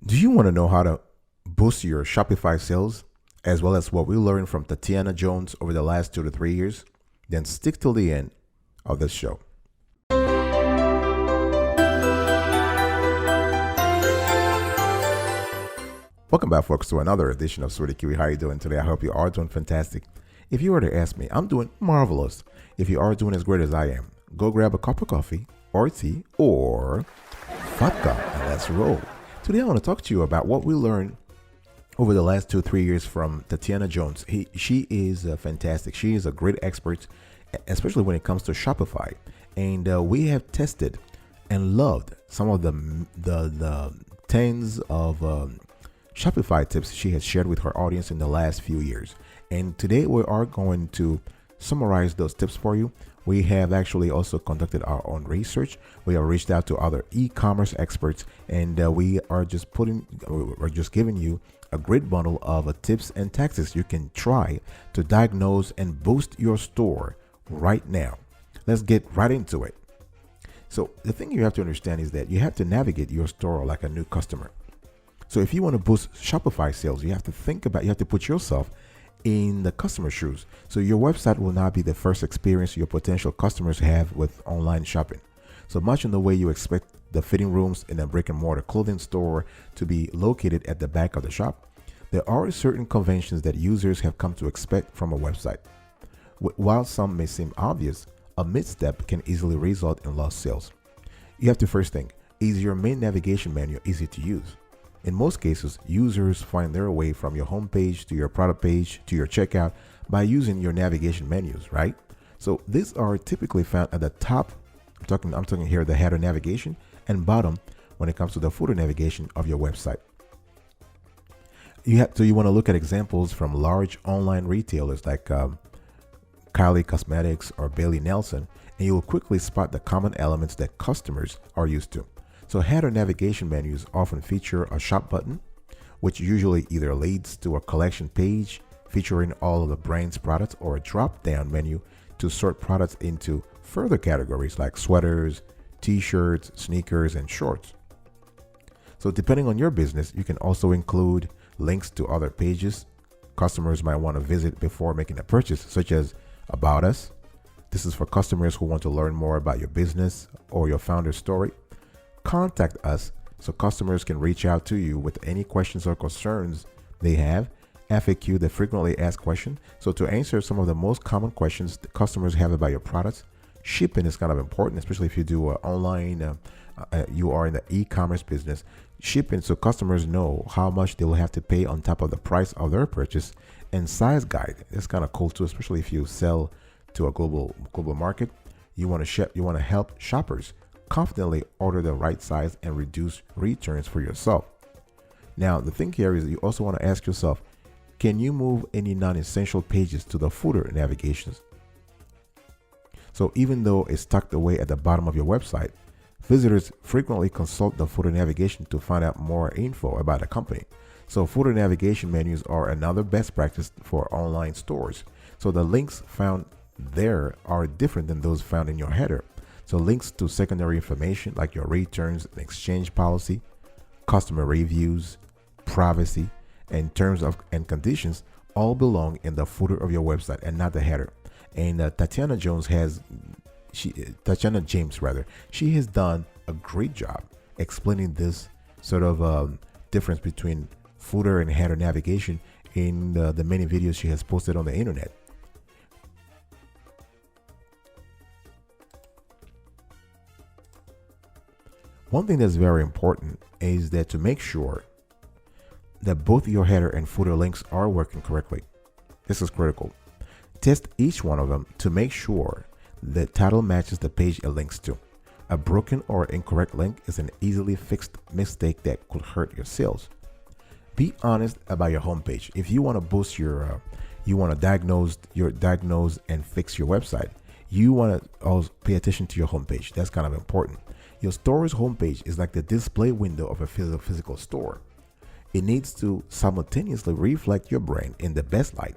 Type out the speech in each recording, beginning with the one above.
Do you want to know how to boost your Shopify sales, as well as what we learned from Tatiana Jones over the last 2 to 3 years? Then stick till the end of this show. Welcome back, folks, to another edition of Sweetie Kiwi. How are you doing today? I hope you are doing fantastic. If you were to ask me, I'm doing marvelous. If you are doing as great as I am, go grab a cup of coffee or tea or vodka and let's roll. Today I want to talk to you about what we learned over the last 2 or 3 years from Tatiana Jones. She is fantastic. She is a great expert, especially when it comes to Shopify. And we have tested and loved some of the tens of Shopify tips she has shared with her audience in the last few years. And today we are going to summarize those tips for you. We have actually also conducted our own research. We have reached out to other e-commerce experts, and we are just giving you a great bundle of tips and tactics you can try to diagnose and boost your store right now. Let's get right into it. So the thing you have to understand is that you have to navigate your store like a new customer. So if you want to boost Shopify sales, you have to put yourself in the customer's shoes. So your website will not be the first experience your potential customers have with online shopping. So much in the way you expect the fitting rooms in a brick and mortar clothing store to be located at the back of the shop, there are certain conventions that users have come to expect from a website. While some may seem obvious, a misstep can easily result in lost sales. You have to first think, is your main navigation menu easy to use? In most cases, users find their way from your homepage to your product page to your checkout by using your navigation menus, right? So these are typically found at the top. I'm talking here the header navigation, and bottom when it comes to the footer navigation of your website. You want to look at examples from large online retailers like Kylie Cosmetics or Bailey Nelson, and you will quickly spot the common elements that customers are used to. So header navigation menus often feature a shop button, which usually either leads to a collection page featuring all of the brand's products, or a drop-down menu to sort products into further categories like sweaters, t-shirts, sneakers, and shorts. So depending on your business, you can also include links to other pages customers might want to visit before making a purchase, such as About Us. This is for customers who want to learn more about your business or your founder's story. Contact Us, so customers can reach out to you with any questions or concerns they have. FAQ, the frequently asked question. So to answer some of the most common questions that customers have about your products. Shipping is kind of important, especially if you do online, you are in the e-commerce business. Shipping, so customers know how much they will have to pay on top of the price of their purchase. And size guide, it's kind of cool too, especially if you sell to a global market. You want to help shoppers confidently order the right size and reduce returns for yourself. Now, the thing here is you also want to ask yourself, can you move any non-essential pages to the footer navigations? So even though it's tucked away at the bottom of your website, visitors frequently consult the footer navigation to find out more info about the company. So footer navigation menus are another best practice for online stores. So the links found there are different than those found in your header. So links to secondary information like your returns and exchange policy, customer reviews, privacy, and terms of and conditions all belong in the footer of your website and not the header. And Tatiana James she has done a great job explaining this sort of difference between footer and header navigation in the many videos she has posted on the internet. One thing that's very important is that to make sure that both your header and footer links are working correctly. This is critical. Test each one of them to make sure the title matches the page it links to. A broken or incorrect link is an easily fixed mistake that could hurt your sales. Be honest about your homepage. If you want to boost you want to diagnose and fix your website, you want to also pay attention to your homepage. That's kind of important. Your store's homepage is like the display window of a physical store. It needs to simultaneously reflect your brand in the best light,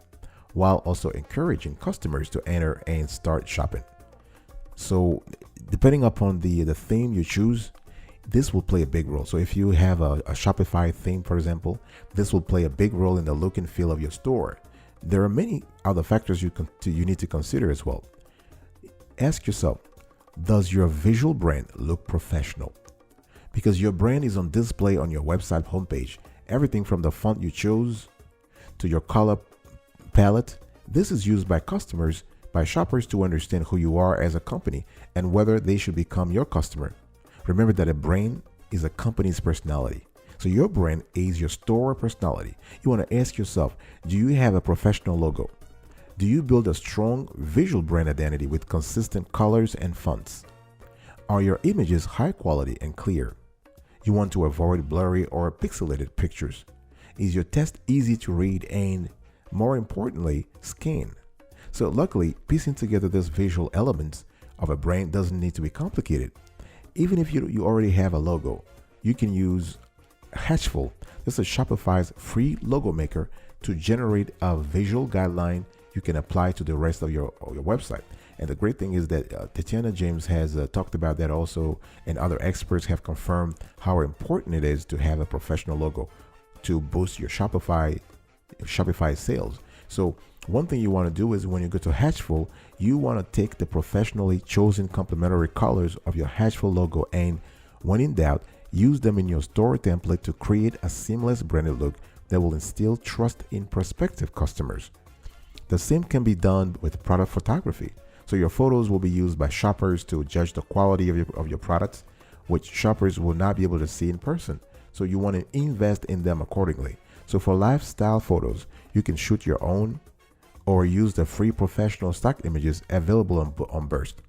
while also encouraging customers to enter and start shopping. So depending upon the theme you choose, this will play a big role. So if you have a Shopify theme, for example, this will play a big role in the look and feel of your store. There are many other factors you need to consider as well. Ask yourself, does your visual brand look professional? Because your brand is on display on your website homepage. Everything from the font you chose to your color palette, this is used by shoppers to understand who you are as a company and whether they should become your customer. Remember that a brand is a company's personality. So your brand is your store personality. You want to ask yourself, do you have a professional logo? Do you build a strong visual brand identity with consistent colors and fonts? Are your images high quality and clear? You want to avoid blurry or pixelated pictures. Is your text easy to read and, more importantly, scan? So luckily, piecing together these visual elements of a brand doesn't need to be complicated. Even if you already have a logo, you can use Hatchful. This is Shopify's free logo maker to generate a visual guideline you can apply to the rest of your website. And the great thing is that Tatiana James has talked about that also, and other experts have confirmed how important it is to have a professional logo to boost your Shopify sales. So one thing you want to do is when you go to Hatchful, you want to take the professionally chosen complementary colors of your Hatchful logo and, when in doubt, use them in your store template to create a seamless branded look that will instill trust in prospective customers. The same can be done with product photography. So your photos will be used by shoppers to judge the quality of your products, which shoppers will not be able to see in person. So you want to invest in them accordingly. So for lifestyle photos, you can shoot your own or use the free professional stock images available on Burst.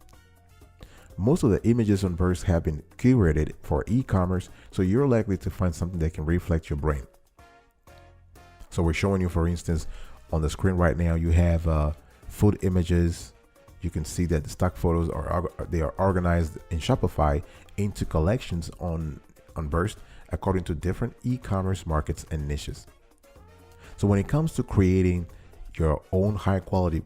Most of the images on Burst have been curated for e-commerce, so you're likely to find something that can reflect your brand. So we're showing you, for instance, on the screen right now, you have food images. You can see that the stock photos are organized in Shopify into collections on Burst according to different e-commerce markets and niches. So when it comes to creating your own high quality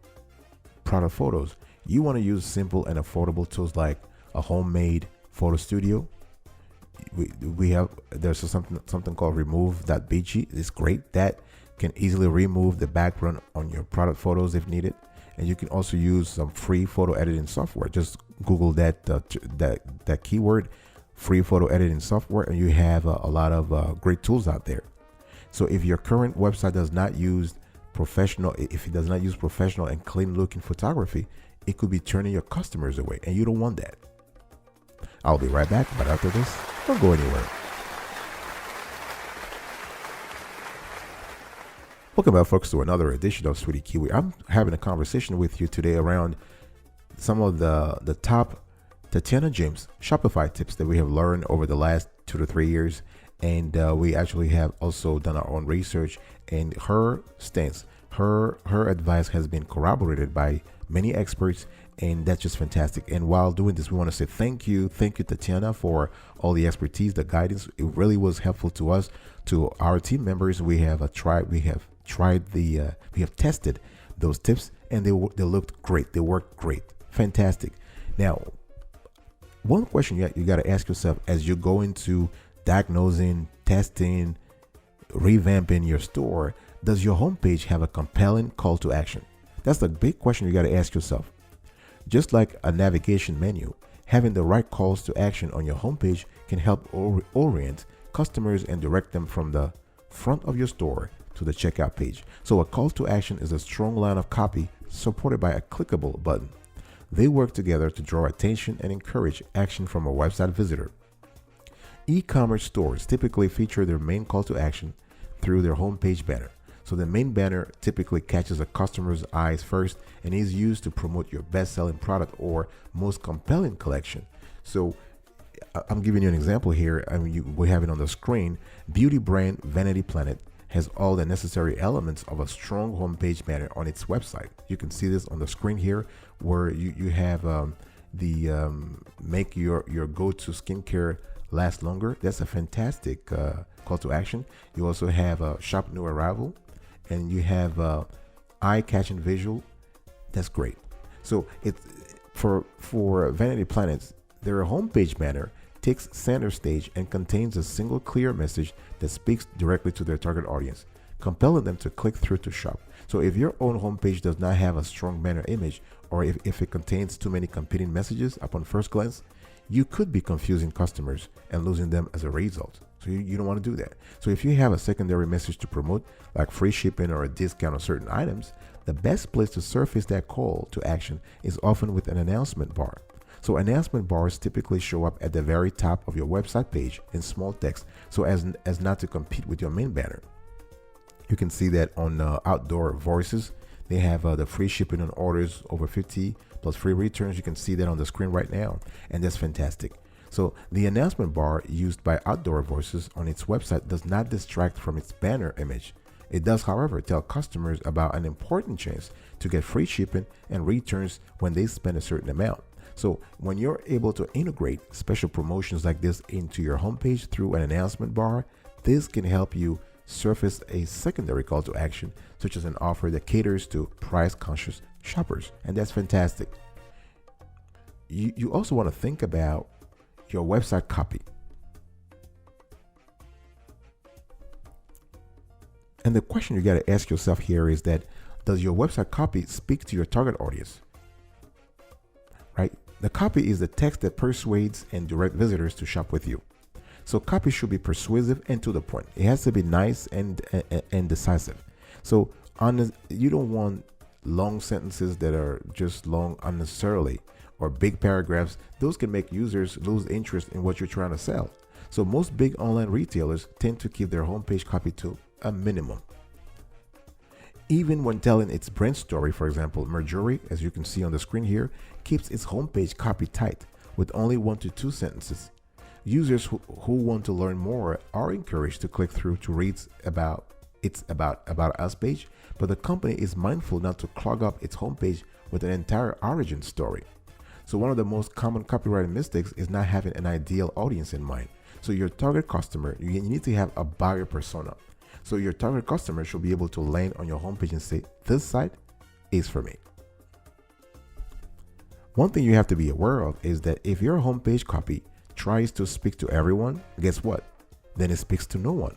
product photos, you want to use simple and affordable tools like a homemade photo studio. There's something called remove.bg. It's great. That can easily remove the background on your product photos if needed. And you can also use some free photo editing software. Just Google that keyword, free photo editing software, and you have a lot of great tools out there. So if your current website does not use professional and clean looking photography, it could be turning your customers away, and you don't want that. I'll be right back, but after this, don't go anywhere. Welcome back, folks, to another edition of Sweetie Kiwi. I'm having a conversation with you today around some of the top Tatiana James Shopify tips that we have learned over the last 2 to 3 years. And we actually have also done our own research, and her stance, her advice has been corroborated by many experts, and that's just fantastic. And while doing this, we want to say thank you, Tatiana, for all the expertise, the guidance. It really was helpful to us, to our team members. We have tested those tips, and they looked great. They worked great, fantastic. Now, one question you got to ask yourself as you go into diagnosing, testing, revamping your store: does your homepage have a compelling call to action? That's the big question you got to ask yourself. Just like a navigation menu, having the right calls to action on your homepage can help orient customers and direct them from the front of your store to the checkout page. So a call to action is a strong line of copy supported by a clickable button. They work together to draw attention and encourage action from a website visitor. E-commerce stores typically feature their main call to action through their homepage banner. So the main banner typically catches a customer's eyes first and is used to promote your best-selling product or most compelling collection. So I'm giving you an example here. We have it on the screen. Beauty brand Vanity Planet has all the necessary elements of a strong homepage banner on its website. You can see this on the screen here, where you have make your go-to skincare last longer. That's a fantastic call to action. You also have a shop new arrival, and you have eye-catching visual. That's great. So it's for Vanity Planets, their homepage banner takes center stage and contains a single clear message that speaks directly to their target audience, compelling them to click through to shop. So if your own homepage does not have a strong banner image, or if it contains too many competing messages upon first glance, you could be confusing customers and losing them as a result. So you don't want to do that. So if you have a secondary message to promote, like free shipping or a discount on certain items, the best place to surface that call to action is often with an announcement bar. So announcement bars typically show up at the very top of your website page in small text, so as not to compete with your main banner. You can see that on Outdoor Voices. They have the free shipping on orders over 50 plus free returns. You can see that on the screen right now, and that's fantastic. So the announcement bar used by Outdoor Voices on its website does not distract from its banner image. It does, however, tell customers about an important chance to get free shipping and returns when they spend a certain amount. So when you're able to integrate special promotions like this into your homepage through an announcement bar, this can help you surface a secondary call to action, such as an offer that caters to price-conscious shoppers, and that's fantastic. You also want to think about your website copy. And the question you got to ask yourself here is that, does your website copy speak to your target audience? Right? The copy is the text that persuades and directs visitors to shop with you. So copy should be persuasive and to the point. It has to be nice and decisive. So you don't want long sentences that are just long unnecessarily, or big paragraphs. Those can make users lose interest in what you're trying to sell. So most big online retailers tend to keep their homepage copy to a minimum. Even when telling its brand story, for example, Marjorie, as you can see on the screen here, keeps its homepage copy tight with only 1 to 2 sentences. Users who want to learn more are encouraged to click through to read about us page, but the company is mindful not to clog up its homepage with an entire origin story. So one of the most common copywriting mistakes is not having an ideal audience in mind. So your target customer, you need to have a buyer persona. So your target customer should be able to land on your homepage and say, this site is for me. One thing you have to be aware of is that if your homepage copy tries to speak to everyone, guess what? Then it speaks to no one.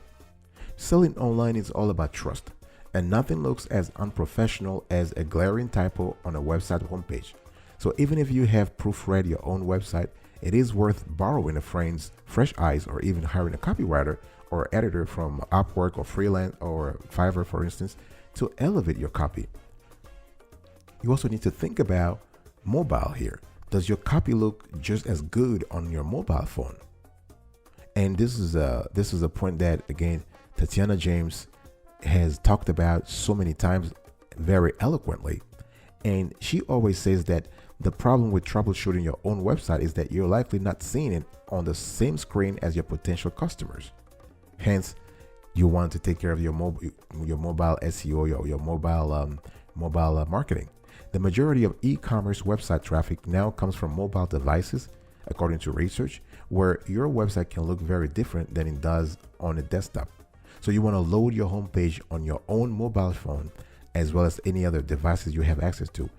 Selling online is all about trust, and nothing looks as unprofessional as a glaring typo on a website homepage. So even if you have proofread your own website, it is worth borrowing a friend's fresh eyes, or even hiring a copywriter or editor from Upwork or Freelance or Fiverr, for instance, to elevate your copy. You also need to think about mobile here. Does your copy look just as good on your mobile phone? And this is a point that, again, Tatiana James has talked about so many times very eloquently. And she always says that the problem with troubleshooting your own website is that you're likely not seeing it on the same screen as your potential customers. Hence, you want to take care of your mobile SEO, your mobile marketing. The majority of e-commerce website traffic now comes from mobile devices, according to research, where your website can look very different than it does on a desktop. So you want to load your homepage on your own mobile phone, as well as any other devices you have access to,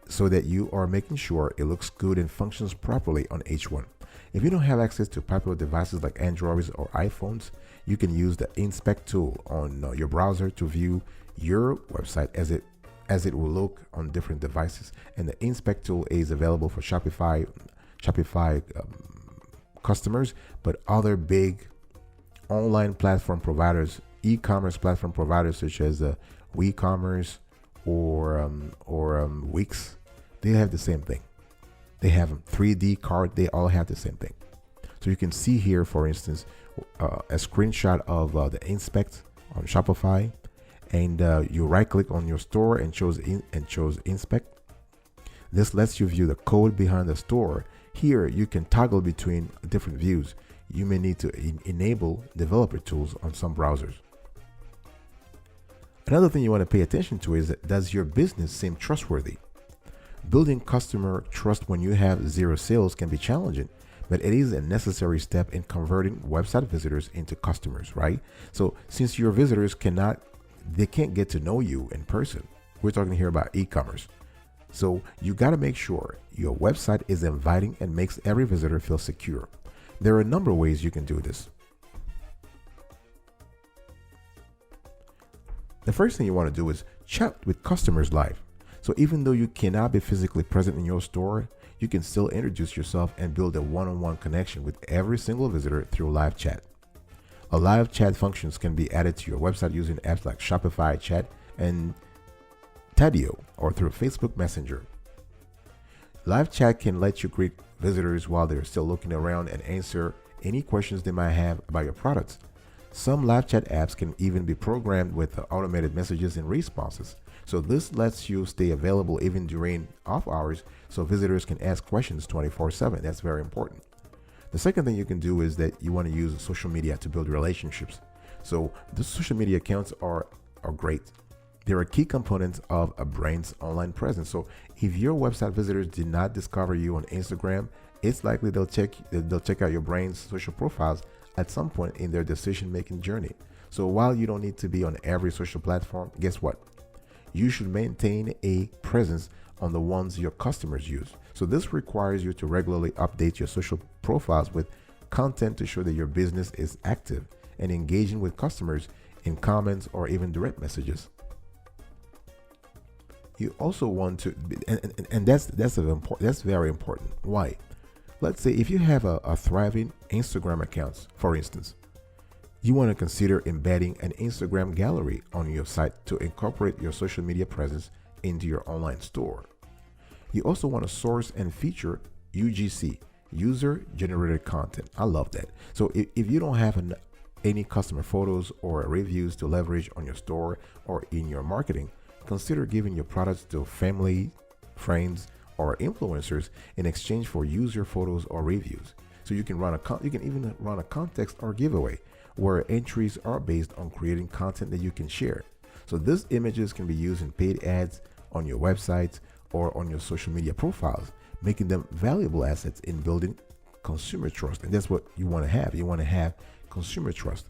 so that you are making sure it looks good and functions properly on each one. If you don't have access to popular devices like Androids or iPhones, you can use the Inspect tool on your browser to view your website as it will look on different devices. And the Inspect tool is available for Shopify customers, but other big online platform providers, e-commerce platform providers such as WeCommerce or Wix, they have the same thing. They have 3D card. They all have the same thing. So you can see here, for instance, a screenshot of the Inspect on Shopify, and you right-click on your store and chose Inspect. This lets you view the code behind the store. Here, you can toggle between different views. You may need to enable developer tools on some browsers. Another thing you want to pay attention to is, does your business seem trustworthy? Building customer trust when you have zero sales can be challenging, but it is a necessary step in converting website visitors into customers, right? So since your visitors can't get to know you in person, we're talking here about e-commerce. So you got to make sure your website is inviting and makes every visitor feel secure. There are a number of ways you can do this. The first thing you want to do is chat with customers live. So even though you cannot be physically present in your store, you can still introduce yourself and build a one-on-one connection with every single visitor through live chat. A live chat functions can be added to your website using apps like Shopify Chat and Tadio, or through Facebook Messenger. Live chat can let you greet visitors while they're still looking around and answer any questions they might have about your products. Some live chat apps can even be programmed with automated messages and responses. So this lets you stay available even during off hours so visitors can ask questions 24/7. That's very important. The second thing you can do is that you want to use social media to build relationships. So the social media accounts are great. They're a key component of a brand's online presence. So if your website visitors did not discover you on Instagram, it's likely they'll check out your brand's social profiles at some point in their decision-making journey. So while you don't need to be on every social platform, guess what? You should maintain a presence on the ones your customers use. So this requires you to regularly update your social profiles with content to show that your business is active and engaging with customers in comments or even direct messages. You also want to, and that's very important. Why? Let's say if you have a thriving Instagram account, for instance, you want to consider embedding an Instagram gallery on your site to incorporate your social media presence into your online store. You also want to source and feature UGC, user-generated content. I love that. So if you don't have any customer photos or reviews to leverage on your store or in your marketing, consider giving your products to family, friends, or influencers in exchange for user photos or reviews. So you can even run a contest or giveaway where entries are based on creating content that you can share. So these images can be used in paid ads on your websites or on your social media profiles, making them valuable assets in building consumer trust. And that's what you want to have. You want to have consumer trust.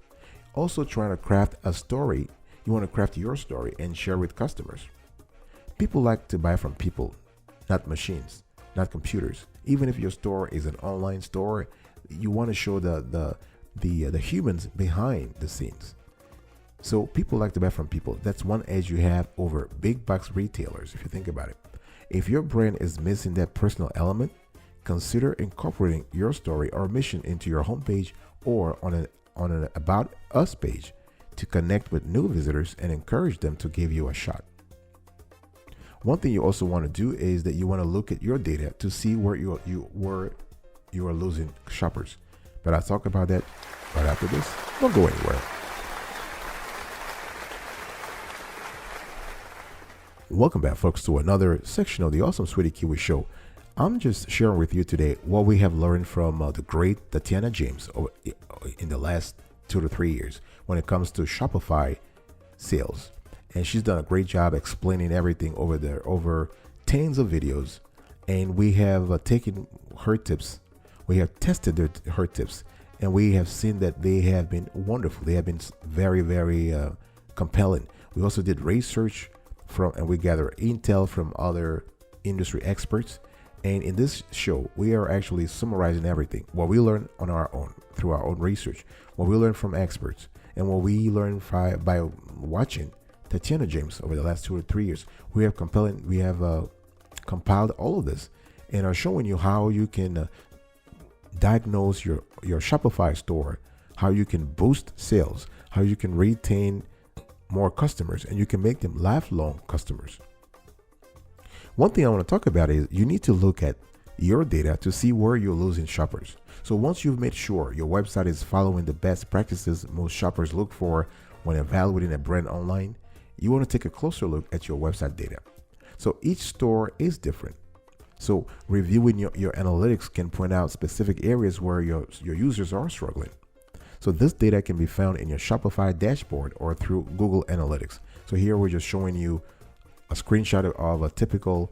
Also trying to craft a story. You want to craft your story and share with customers. People like to buy from people, not machines, not computers. Even if your store is an online store, you want to show the humans behind the scenes. So people like to buy from people. That's one edge you have over big box retailers, if you think about it. If your brand is missing that personal element, consider incorporating your story or mission into your homepage or on an About Us page to connect with new visitors and encourage them to give you a shot. One thing you also want to do is that you want to look at your data to see where you are losing shoppers. But I'll talk about that right after this. Don't go anywhere. Welcome back, folks, to another section of the Awesome Sweetie Kiwi Show. I'm just sharing with you today what we have learned from the great Tatiana James in the last 2 to 3 years when it comes to Shopify sales. And she's done a great job explaining everything over there, over tens of videos. And we have taken her tips. We have tested her tips, and we have seen that they have been wonderful. They have been very, very compelling. We also did research and we gather intel from other industry experts. And in this show, we are actually summarizing everything, what we learned on our own, through our own research, what we learned from experts, and what we learned by watching Tatiana James over the last 2 or 3 years. We have compiled all of this and are showing you how you can diagnose your Shopify store, how you can boost sales, how you can retain more customers, and you can make them lifelong customers. One thing I want to talk about is you need to look at your data to see where you're losing shoppers. So once you've made sure your website is following the best practices most shoppers look for when evaluating a brand online, you want to take a closer look at your website data. So each store is different. So reviewing your analytics can point out specific areas where your users are struggling. So this data can be found in your Shopify dashboard or through Google Analytics. So here we're just showing you a screenshot of a typical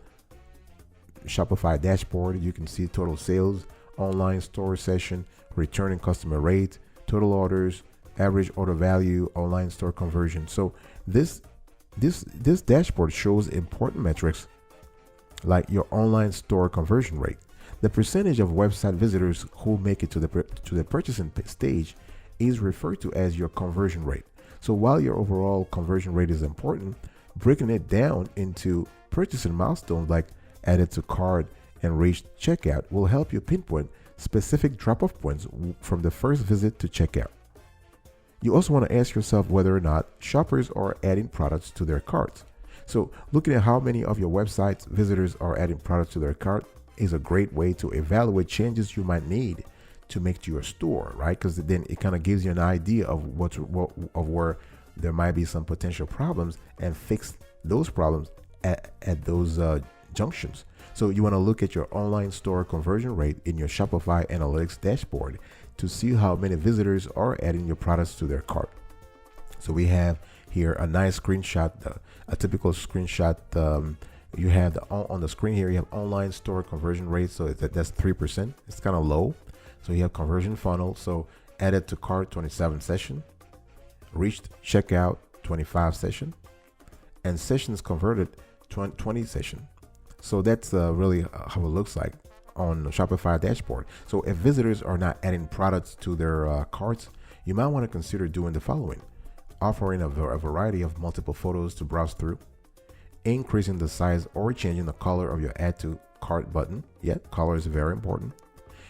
Shopify dashboard. You can see total sales, online store session, returning customer rate, total orders, average order value, online store conversion. So this dashboard shows important metrics like your online store conversion rate. The percentage of website visitors who make it to the purchasing stage is referred to as your conversion rate. So while your overall conversion rate is important, breaking it down into purchasing milestones like added to cart and reached checkout will help you pinpoint specific drop-off points from the first visit to checkout. You also want to ask yourself whether or not shoppers are adding products to their carts. So looking at how many of your website's visitors are adding products to their cart is a great way to evaluate changes you might need to make to your store, right? Because then it kind of gives you an idea of where there might be some potential problems and fix those problems at those junctions. So you want to look at your online store conversion rate in your Shopify analytics dashboard to see how many visitors are adding your products to their cart. So we have here a nice screenshot, a typical screenshot. You have on the screen here, you have online store conversion rate. So that's 3%. It's kind of low. So you have conversion funnel. So added to cart, 27 session, reached checkout, 25 session, and sessions converted, 20 session. So that's really how it looks like on the Shopify dashboard. So if visitors are not adding products to their carts, you might want to consider doing the following: offering a variety of multiple photos to browse through, increasing the size or changing the color of your add to cart button. Color is very important.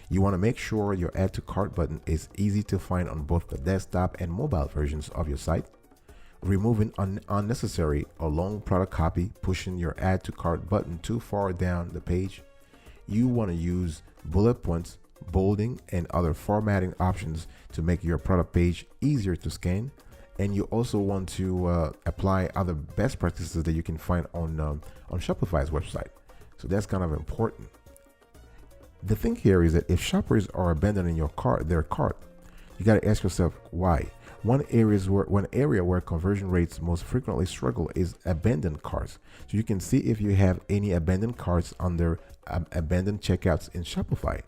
You want to make sure your add to cart button is easy to find on both the desktop and mobile versions of your site. Removing unnecessary or long product copy, pushing your add to cart button too far down the page. You want to use bullet points, bolding, and other formatting options to make your product page easier to scan. And you also want to apply other best practices that you can find on Shopify's website. So that's kind of important. The thing here is that if shoppers are abandoning their cart, you got to ask yourself why. One area where conversion rates most frequently struggle is abandoned carts. So you can see if you have any abandoned carts under abandoned checkouts in Shopify.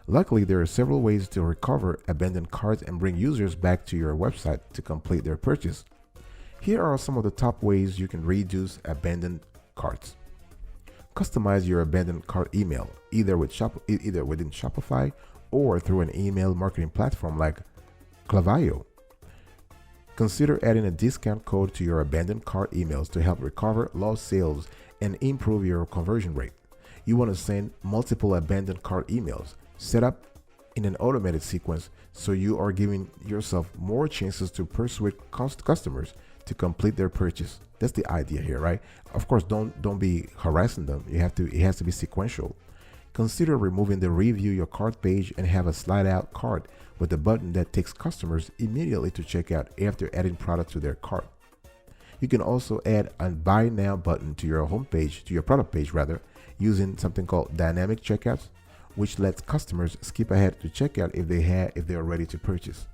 Luckily, there are several ways to recover abandoned carts and bring users back to your website to complete their purchase. Here are some of the top ways you can reduce abandoned carts. Customize your abandoned cart email, either within Shopify or through an email marketing platform like Klaviyo. Consider adding a discount code to your abandoned cart emails to help recover lost sales and improve your conversion rate. You want to send multiple abandoned cart emails set up in an automated sequence so you are giving yourself more chances to persuade customers to complete their purchase. That's the idea here, right? Of course, don't be harassing them. It has to be sequential. Consider removing the review your cart page and have a slide out cart with a button that takes customers immediately to checkout after adding product to their cart. You can also add a buy now button to your product page using something called dynamic checkouts, which lets customers skip ahead to checkout if they are ready to purchase.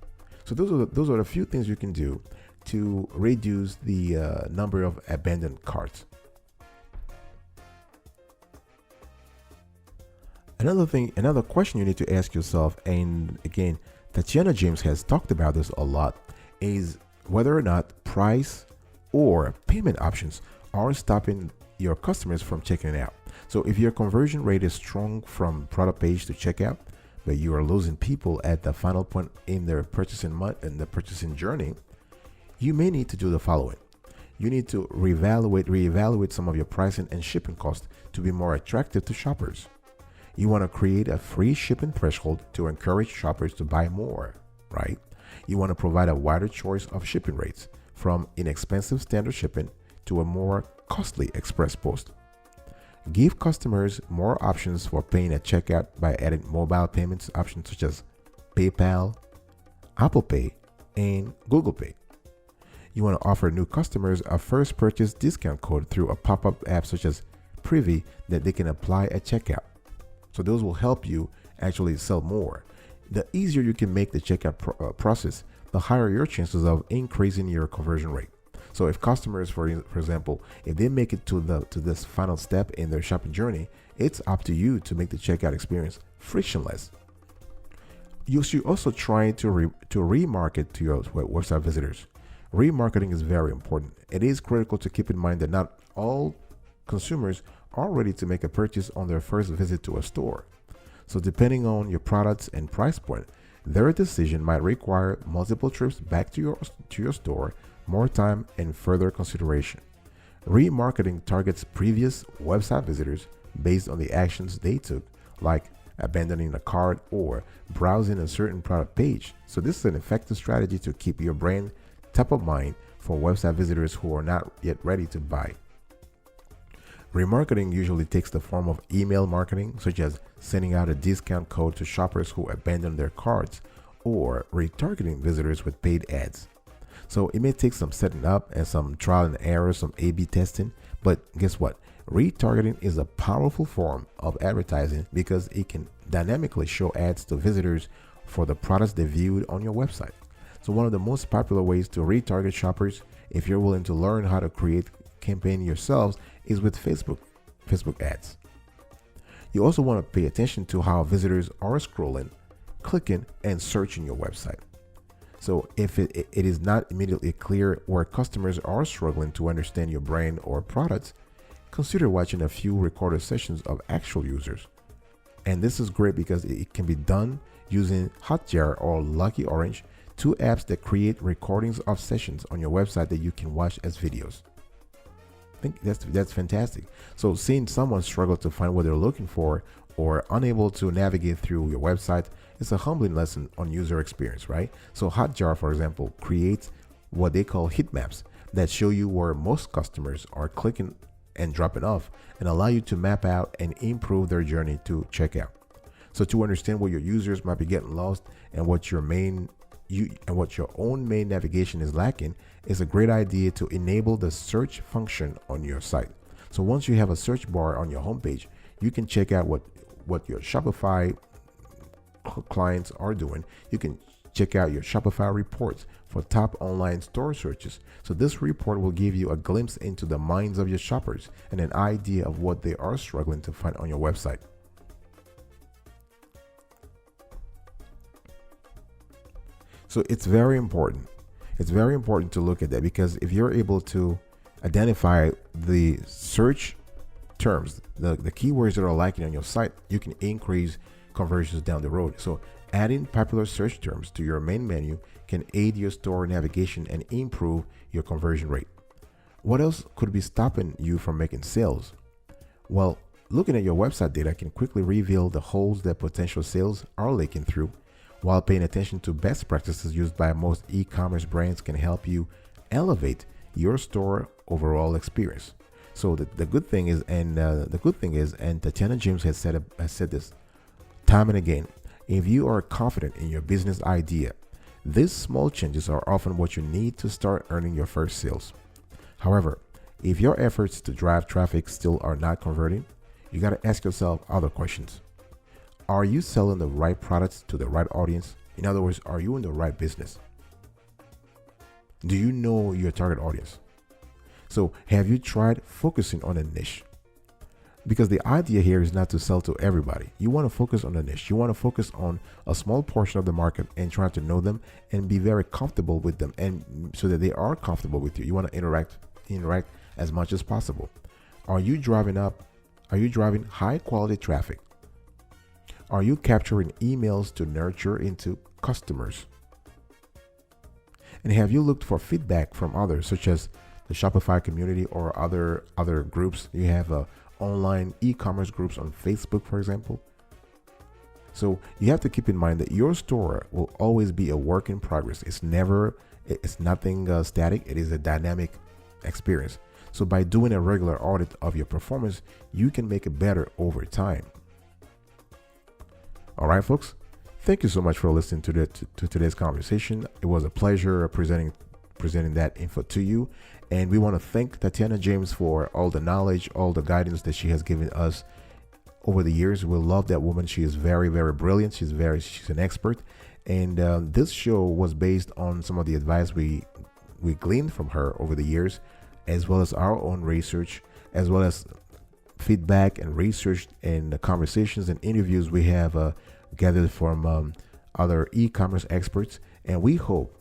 So those are the few things you can do to reduce the number of abandoned carts. Another question you need to ask yourself, and again, Tatiana James has talked about this a lot, is whether or not price or payment options are stopping your customers from checking it out. So if your conversion rate is strong from product page to checkout, but you are losing people at the final point in their purchasing journey, you may need to do the following. You need to reevaluate some of your pricing and shipping costs to be more attractive to shoppers. You want to create a free shipping threshold to encourage shoppers to buy more, right? You want to provide a wider choice of shipping rates, from inexpensive standard shipping to a more costly express post. Give customers more options for paying at checkout by adding mobile payments options such as PayPal, Apple Pay, and Google Pay. You want to offer new customers a first purchase discount code through a pop-up app such as Privy that they can apply at checkout. So those will help you actually sell more. The easier you can make the checkout process, the higher your chances of increasing your conversion rate. So if customers, for example, if they make it to this final step in their shopping journey, it's up to you to make the checkout experience frictionless. You should also try to remarket to your website visitors. Remarketing is very important. It is critical to keep in mind that not all consumers are ready to make a purchase on their first visit to a store. So depending on your products and price point, their decision might require multiple trips back to your store, more time, and further consideration. Remarketing targets previous website visitors based on the actions they took, like abandoning a cart or browsing a certain product page. So this is an effective strategy to keep your brand top of mind for website visitors who are not yet ready to buy. Remarketing usually takes the form of email marketing, such as sending out a discount code to shoppers who abandon their carts, or retargeting visitors with paid ads. So it may take some setting up and some trial and error, some A/B testing, but guess what? Retargeting is a powerful form of advertising because it can dynamically show ads to visitors for the products they viewed on your website. So one of the most popular ways to retarget shoppers, if you're willing to learn how to create campaign yourselves, is with Facebook ads. You also want to pay attention to how visitors are scrolling, clicking, and searching your website. So if it is not immediately clear where customers are struggling to understand your brand or products, consider watching a few recorded sessions of actual users. And this is great because it can be done using Hotjar or Lucky Orange, two apps that create recordings of sessions on your website that you can watch as videos. I think that's fantastic. So seeing someone struggle to find what they're looking for or unable to navigate through your website is a humbling lesson on user experience, right? So Hotjar, for example, creates what they call heat maps that show you where most customers are clicking and dropping off and allow you to map out and improve their journey to checkout. So to understand where your users might be getting lost and what your own main navigation is lacking, is a great idea to enable the search function on your site. So once you have a search bar on your homepage, you can check out what your Shopify clients are doing. You can check out your Shopify reports for top online store searches. So this report will give you a glimpse into the minds of your shoppers and an idea of what they are struggling to find on your website. So it's very important. It's very important to look at that, because if you're able to identify the search terms, the keywords that are lacking on your site, you can increase conversions down the road. So adding popular search terms to your main menu can aid your store navigation and improve your conversion rate. What else could be stopping you from making sales? Well, looking at your website data can quickly reveal the holes that potential sales are leaking through, while paying attention to best practices used by most e-commerce brands can help you elevate your store overall experience. So the good thing is, and Tatiana James has said this time and again, if you are confident in your business idea, these small changes are often what you need to start earning your first sales. However, if your efforts to drive traffic still are not converting, you got to ask yourself other questions. Are you selling the right products to the right audience? In other words, are you in the right business? Do you know your target audience? So have you tried focusing on a niche? Because the idea here is not to sell to everybody. You want to focus on a niche. You want to focus on a small portion of the market and try to know them and be very comfortable with them, and so that they are comfortable with you. You want to interact as much as possible. Are you driving high quality traffic? Are you capturing emails to nurture into customers? And have you looked for feedback from others, such as the Shopify community or other groups? You have online e-commerce groups on Facebook, for example. So you have to keep in mind that your store will always be a work in progress. It's nothing static. It is a dynamic experience. So by doing a regular audit of your performance, you can make it better over time. All right, folks. Thank you so much for listening to today's conversation. It was a pleasure presenting that info to you. And we want to thank Tatiana James for all the knowledge, all the guidance that she has given us over the years. We love that woman. She is very, very brilliant. She's an expert. And this show was based on some of the advice we gleaned from her over the years, as well as our own research, as well as feedback and research and the conversations and interviews we have gathered from other e-commerce experts. And we hope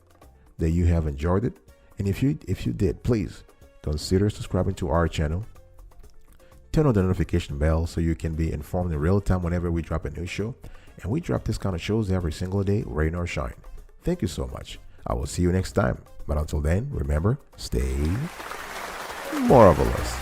that you have enjoyed it. And if you did, please consider subscribing to our channel. Turn on the notification bell so you can be informed in real time whenever we drop a new show. And we drop this kind of shows every single day, rain or shine. Thank you so much. I will see you next time. But until then, remember, stay marvelous.